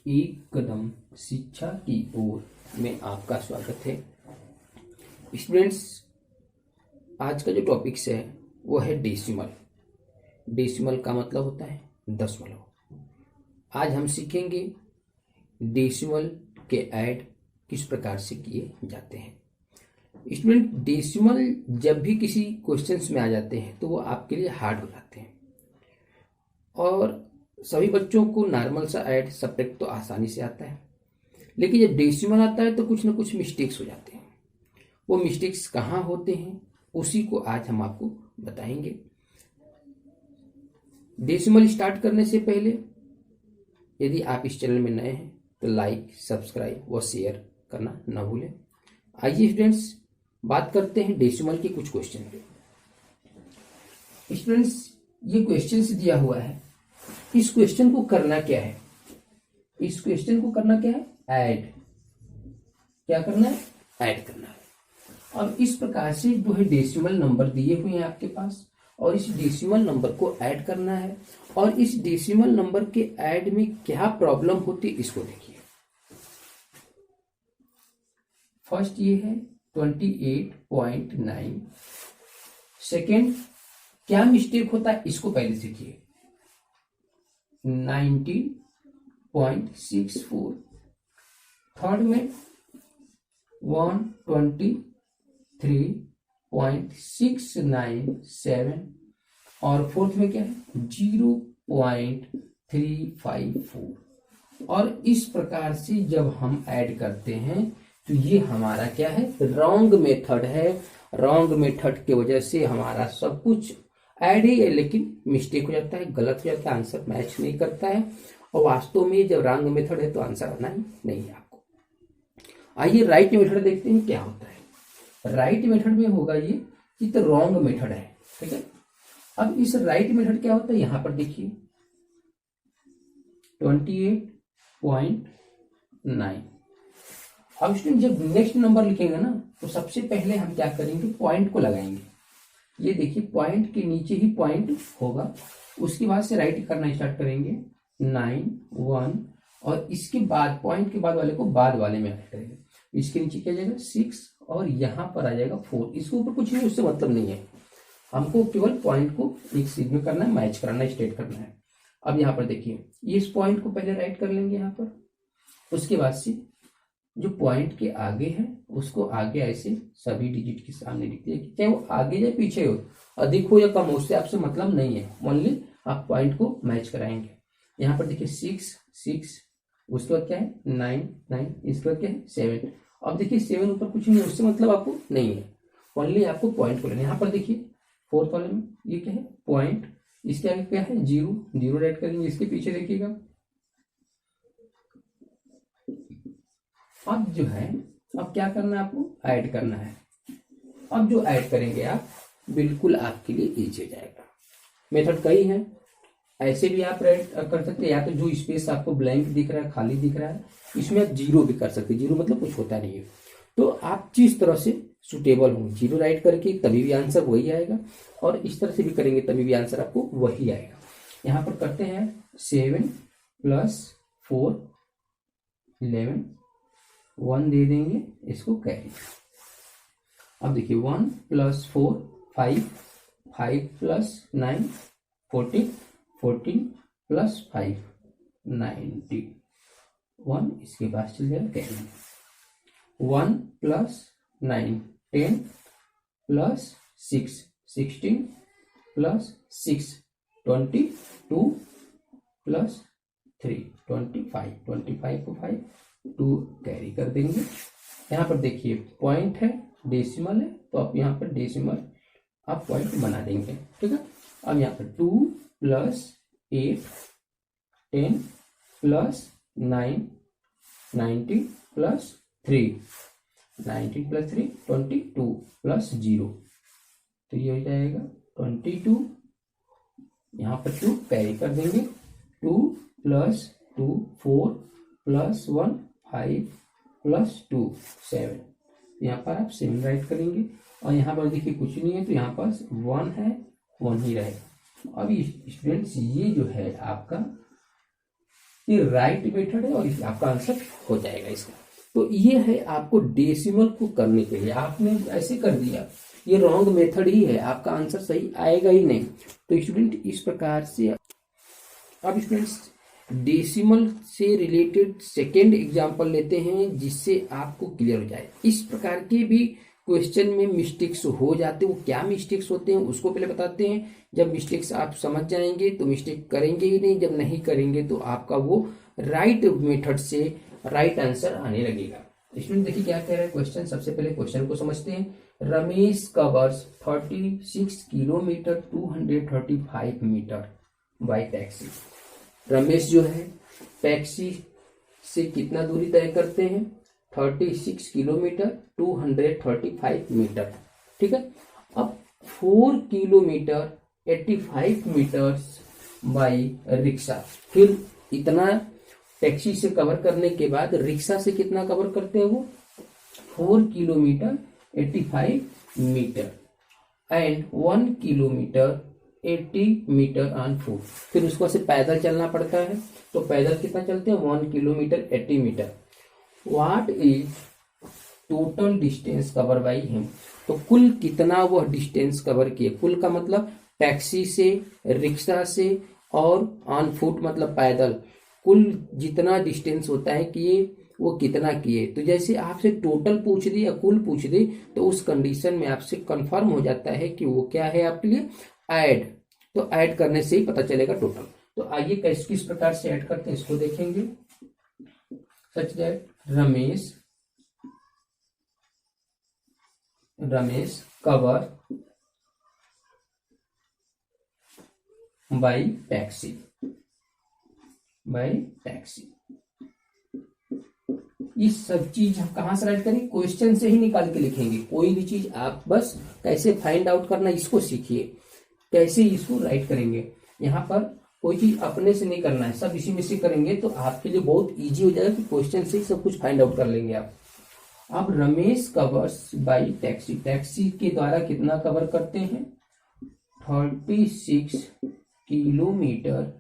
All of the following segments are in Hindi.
एक कदम शिक्षा की ओर में आपका स्वागत है। स्टूडेंट्स, आज का जो टॉपिक्स है वो है डेसिमल। डेसिमल का मतलब होता है दशमलव। आज हम सीखेंगे डेसिमल के ऐड किस प्रकार से किए जाते हैं। स्टूडेंट, डेसिमल जब भी किसी क्वेश्चंस में आ जाते हैं तो वो आपके लिए हार्ड हो जाते हैं और सभी बच्चों को नॉर्मल सा ऐड सब्ट्रैक्ट तो आसानी से आता है, लेकिन जब डेसिमल आता है तो कुछ ना कुछ मिस्टेक्स हो जाते हैं। वो मिस्टेक्स कहाँ होते हैं उसी को आज हम आपको बताएंगे। डेसिमल स्टार्ट करने से पहले यदि आप इस चैनल में नए हैं तो लाइक, सब्सक्राइब व शेयर करना न भूलें। आइए स्टूडेंट्स, बात करते हैं डेसिमल के कुछ क्वेश्चन पे। स्टूडेंट्स, ये क्वेश्चन दिया हुआ है, इस क्वेश्चन को करना क्या है? इस क्वेश्चन को करना क्या है? ऐड। क्या करना है? ऐड करना है। अब इस प्रकार से जो है डेसिमल नंबर दिए हुए हैं आपके पास और इस डेसिमल नंबर को ऐड करना है और इस डेसिमल नंबर के ऐड में क्या प्रॉब्लम होती है इसको देखिए। फर्स्ट ये है 28.9। सेकेंड क्या मिस्टेक होता है इसको पहले सीखिए। 19.64। थर्ड में 123.697 और फोर्थ में क्या है? 0.354। और इस प्रकार से जब हम ऐड करते हैं तो ये हमारा क्या है? रॉन्ग मेथड है। रॉन्ग मेथड की वजह से हमारा सब कुछ ऐड ही है लेकिन मिस्टेक हो जाता है, गलत हो जाता है, आंसर मैच नहीं करता है और वास्तव में जब रॉन्ग मेथड है तो आंसर आना ही नहीं है आपको। आइए राइट मेथड देखते हैं क्या होता है। राइट मेथड में होगा ये तो रॉन्ग मेथड है, ठीक है। अब इस राइट मेथड क्या होता है यहां पर देखिए 28.9। अब स्टूडेंट जब नेक्स्ट नंबर लिखेंगे ना तो सबसे पहले हम क्या करेंगे? पॉइंट को लगाएंगे। ये देखिए पॉइंट के नीचे ही पॉइंट होगा, उसके बाद से राइट करना स्टार्ट करेंगे 9 1 और इसके बाद पॉइंट के बाद वाले को बाद वाले में ऐड करेंगे। इसके नीचे क्या जाएगा? 6 और यहाँ पर आ जाएगा 4। इसके ऊपर कुछ नहीं, उससे मतलब नहीं है, हमको केवल पॉइंट को एक सीध में करना है, मैच करना है, स्ट्रेट करना है। अब यहाँ पर देखिए इस पॉइंट को पहले राइट कर लेंगे यहाँ पर, उसके बाद से जो पॉइंट के आगे है उसको आगे ऐसे सभी डिजिट के सामने लिखते हैं, चाहे वो आगे या पीछे हो, अधिक हो या कम हो, उससे आपसे मतलब नहीं है, ओनली आप पॉइंट को मैच कराएंगे। यहाँ पर देखिए 6 6, उसके बाद क्या है? 9 9, इसके बाद क्या है? 7। अब देखिए 7 ऊपर कुछ नहीं है, उससे मतलब आपको नहीं है, ओनली आपको पॉइंट को लेना है। यहाँ पर देखिए फोर्थ वाले में ये क्या है? पॉइंट, इसके आगे क्या है? 0 0 ऐड करेंगे, इसके पीछे देखिएगा। अब जो है अब क्या करना है आपको? ऐड करना है। अब जो ऐड करेंगे आप बिल्कुल आपके लिए इजी हो जाएगा। मेथड कई है, ऐसे भी आप ऐड कर सकते हैं, या तो जो स्पेस आपको ब्लैंक दिख रहा है, खाली दिख रहा है, इसमें आप 0 भी कर सकते हैं। 0 मतलब कुछ होता नहीं है, तो आप जिस तरह से सुटेबल हो 0 राइट करके तभी भी आंसर वही आएगा और इस तरह से भी करेंगे तभी भी आंसर आपको वही आएगा। यहाँ पर करते हैं 7 + 4 11, 1 दे देंगे, इसको कैरी। अब देखिए 1 + 4 5, 5 + 9 14, 14 + 5 90, 1 इसके पास चल जाएगा कैरी। 1 + 9 10 + 6 16 + 6 22 + 3 25, 25 को 5 2 कैरी कर देंगे। यहाँ पर देखिए पॉइंट है, डेसिमल है, तो आप यहाँ पर डेसिमल आप पॉइंट बना देंगे, ठीक है। अब यहाँ पर 2 + 8 10 + 9 19 + 3 19 + 3 22 + 0, तो ये हो जाएगा 22। यहाँ पर 2 कैरी कर देंगे, 2 + 2 4 + 1 5 + 2 7, यहाँ पर आप 7 राइट करेंगे और यहाँ पर देखिए कुछ नहीं है तो यहाँ पर 1 है, 1 ही रहेगा। अब स्टूडेंट्स ये जो है आपका ये राइट मेथड है और आपका आंसर हो जाएगा इसका। तो ये है आपको डेसिमल को करने के लिए, आपने ऐसे कर दिया, ये रॉन्ग मेथड ही है, आपका आंसर सही आएगा ही नहीं। तो स्टूडेंट इस प्रकार से, अब स्टूडेंट्स डेसिमल से रिलेटेड सेकेंड एग्जाम्पल लेते हैं जिससे आपको क्लियर हो जाए। इस प्रकार के भी क्वेश्चन में मिस्टेक्स हो जाते हैं, वो क्या मिस्टेक्स होते हैं उसको पहले बताते हैं। जब मिस्टेक्स आप समझ जाएंगे तो मिस्टेक करेंगे ही नहीं, जब नहीं करेंगे तो आपका वो राइट मेथड से राइट आंसर आने लगेगा। इसमें देखिए क्या कह रहा है क्वेश्चन, सबसे पहले क्वेश्चन को समझते हैं। Ramesh covers 36 kilometre 235 metre by taxi. Ramesh जो है टैक्सी से कितना दूरी तय करते हैं, 36 किलोमीटर 235 मीटर, ठीक है। अब 4 किलोमीटर 85 मीटर्स बाय रिक्शा, फिर इतना टैक्सी से कवर करने के बाद रिक्शा से कितना कवर करते हैं वो 4 kilometre 85 metre and 1 kilometre 80 metre on foot. फिर उसको से पैदल चलना पड़ता है, तो पैदल कितना चलते हैं 1 kilometre 80 metre. What is total distance cover by him, तो कुल कितना वह डिस्टेंस कवर किए, कुल का मतलब टैक्सी से, रिक्शा से और ऑन फुट मतलब पैदल, कुल जितना डिस्टेंस होता है किए वो कितना किए। तो जैसे आपसे टोटल पूछ दे या कुल पूछ दे तो उस कंडीशन में आपसे कंफर्म हो जाता है कि वो क्या है आपके लिए ऐड, तो ऐड करने से ही पता चलेगा टोटल। तो आइए किस प्रकार से ऐड करते हैं इसको देखेंगे। Such that Ramesh cover by taxi, ये सब चीज हम कहां से राइट करेंगे, क्वेश्चन से ही निकाल के लिखेंगे। कोई भी चीज आप बस कैसे फाइंड आउट करना इसको सीखिए, कैसे इसको राइट करेंगे। यहाँ पर कोई चीज अपने से नहीं करना है, सब इसी में से करेंगे तो आपके लिए बहुत इजी हो जाएगा कि क्वेश्चन से ही सब कुछ फाइंड आउट कर लेंगे आप। अब Ramesh covers by taxi, taxi के द्वारा कितना कवर करते हैं 36 किलोमीटर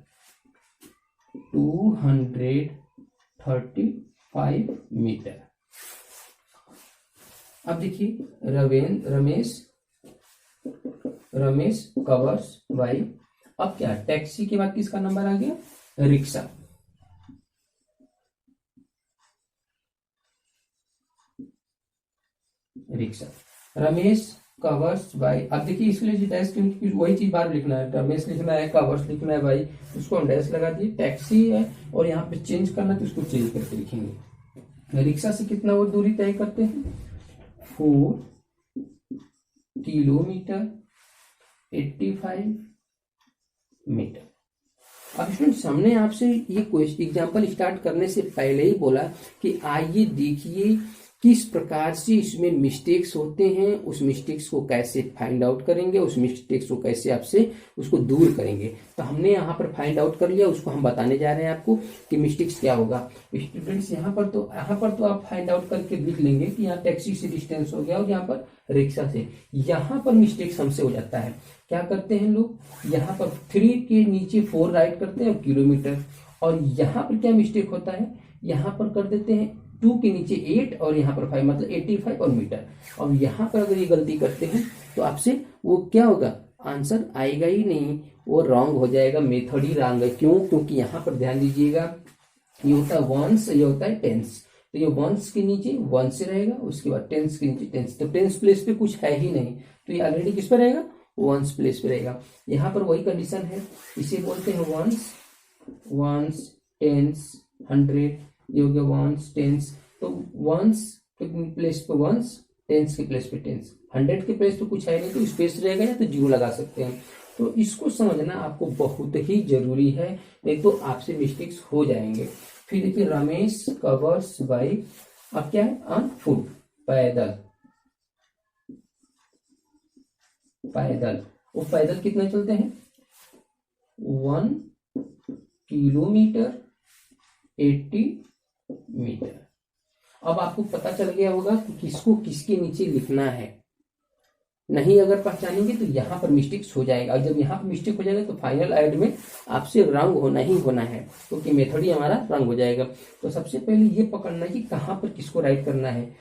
235 मीटर। अब देखिए रमेश कवर्स बाई, अब क्या टैक्सी के बाद किसका नंबर आ गया रिक्शा, रमेश कवर्स बाई। अब देखिए इसके लिए डैश वही चीज बार लिखना है, रमेश लिखना है, कवर्स लिखना है बाई, उसको हम डैश लगा दिए। टैक्सी है और यहाँ पे चेंज करना है तो उसको चेंज करके लिखेंगे। रिक्शा से कितना वो दूरी तय करते हैं 4 किलोमीटर 85 मीटर। अब स्टूडेंट्स हमने आपसे ये क्वेश्चन एग्जाम्पल स्टार्ट करने से पहले ही बोला कि आइए देखिए किस प्रकार से इसमें मिस्टेक्स होते हैं, उस मिस्टेक्स को कैसे फाइंड आउट करेंगे, उस मिस्टेक्स को कैसे आपसे उसको दूर करेंगे। तो हमने यहाँ पर फाइंड आउट कर लिया, उसको हम बताने जा रहे हैं आपको कि मिस्टेक्स क्या होगा। स्टूडेंट्स यहाँ पर तो आप फाइंड आउट करके लिख लेंगे कि यहाँ टैक्सी से डिस्टेंस हो गया और यहाँ पर रिक्शा से। यहाँ पर मिस्टेक्स हमसे हो जाता है, क्या करते हैं लोग, यहाँ पर 3 के नीचे 4 राइट करते हैं किलोमीटर, और यहाँ पर क्या मिस्टेक होता है, यहाँ पर कर देते हैं 2 के नीचे 8 और यहाँ पर 5 मतलब 85 और मीटर। और यहाँ पर अगर ये गलती करते हैं तो आपसे वो क्या होगा, आंसर आएगा ही नहीं, वो रॉन्ग हो जाएगा, मेथड ही रॉन्ग है। क्यों, क्योंकि यहाँ पर ध्यान दीजिएगा ये होता है वंस, ये होता है टेंस, तो ये वंस के नीचे वंस से रहेगा, उसके बाद टेंस के नीचे टेंस, तो टेंस प्लेस पे कुछ है ही नहीं, तो ये ऑलरेडी किस पे रहेगा वंस प्लेस पे रहेगा। यहाँ पर वही कंडीशन है, इसे बोलते हैं वंस टेंस 100, ये हो गया वंस टेंस, तो वंस के प्लेस पे वंस, टेंस के प्लेस पे टेंस, 100 के प्लेस पे कुछ है नहीं तो स्पेस रहेगा या तो 0 लगा सकते हैं। तो इसको समझना आपको बहुत ही जरूरी है, नहीं तो आपसे मिस्टेक्स हो जाएंगे। फिर देखिए रमेश कवर्स बाई, अब क्या है ऑन फुट, पैदल वो पैदल कितना चलते हैं 1 किलोमीटर 80 मीटर। अब आपको पता चल गया होगा कि किसको किसके नीचे लिखना है, नहीं अगर पहचानेंगे तो यहाँ पर मिस्टेक्स हो जाएगा, और जब यहाँ पर मिस्टेक हो जाएगा तो फाइनल ऐड में आपसे रंग होना ही होना है, क्योंकि मेथड ही हमारा रंग हो जाएगा। तो सबसे पहले ये पकड़ना है कि कहाँ पर किसको राइट करना है।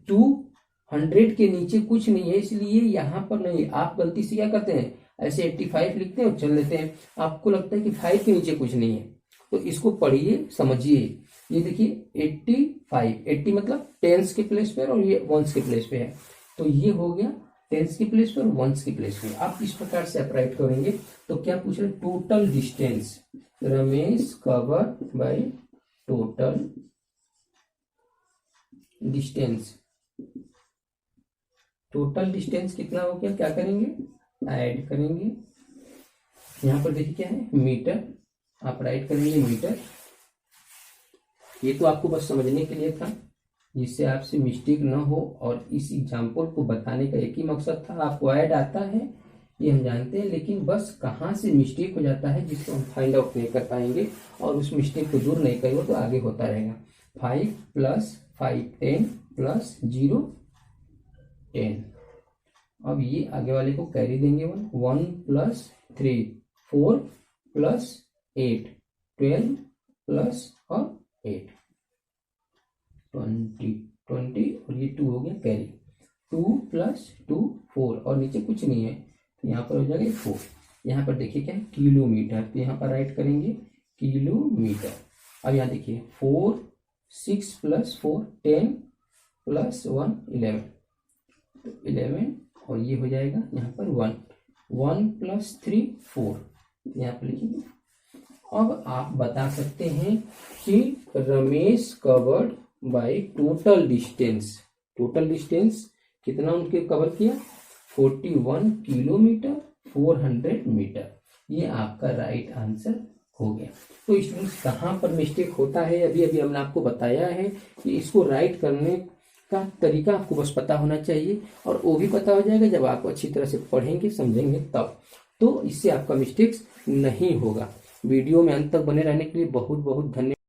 200 के नीचे कुछ नहीं है, इसलिए यहाँ पर नहीं। आप गलती से क्या करते हैं, ऐसे 85 लिखते हैं और चल लेते हैं। आपको लगता है कि 5 के नीचे कुछ नहीं है, तो इसको पढ़िए समझिए। ये देखिए 85, 80 मतलब टेंस के प्लेस पे और ये वंस के प्लेस पे है, तो ये हो गया टेंस के प्लेस पे और वंस के प्लेस पे। आप इस प्रकार से आप राइट करेंगे। तो क्या पूछ रहे, total distance Ramesh cover by total distance. Total distance कितना हो गया, क्या करेंगे, ऐड करेंगे। यहाँ पर देखिए क्या है, मीटर, आप राइट करेंगे मीटर। ये तो आपको बस समझने के लिए था, जिससे आपसे मिस्टेक ना हो, और इस एग्जाम्पल को बताने का एक ही मकसद था। आपको ऐड आता है ये हम जानते हैं, लेकिन बस कहाँ से मिस्टेक हो जाता है जिसको हम फाइंड आउट नहीं कर पाएंगे, और उस मिस्टेक को दूर नहीं करेंगे तो आगे होता रहेगा। 5 + 5 10 + 0 10। अब ये आगे वाले को कैरी देंगे 1 + 3 4 + 8 12 + और 8 20 20, और ये 2 हो गया कैरी। 2 + 2 4, और नीचे कुछ नहीं है तो यहाँ पर हो जाएगा 4। यहाँ पर देखिए क्या है, किलोमीटर, तो यहाँ पर राइट करेंगे किलोमीटर। अब यहाँ देखिए 4 6 + 4 10 + 1 11, तो 11, और ये हो जाएगा यहाँ पर 1 1 + 3 4, यहाँ पर लिखेंगे। अब आप बता सकते हैं कि Ramesh covered by total distance, total distance कितना उनके कवर किया, 41 किलोमीटर 400 मीटर। ये आपका राइट आंसर हो गया। तो स्टूडेंट्स कहाँ पर मिस्टेक होता है, अभी अभी हमने आपको बताया है कि इसको राइट करने का तरीका आपको बस पता होना चाहिए, और वो भी पता हो जाएगा जब आप अच्छी तरह से पढ़ेंगे समझेंगे तब, तो इससे आपका मिस्टेक्स नहीं होगा। वीडियो में अंत तक बने रहने के लिए बहुत बहुत धन्यवाद।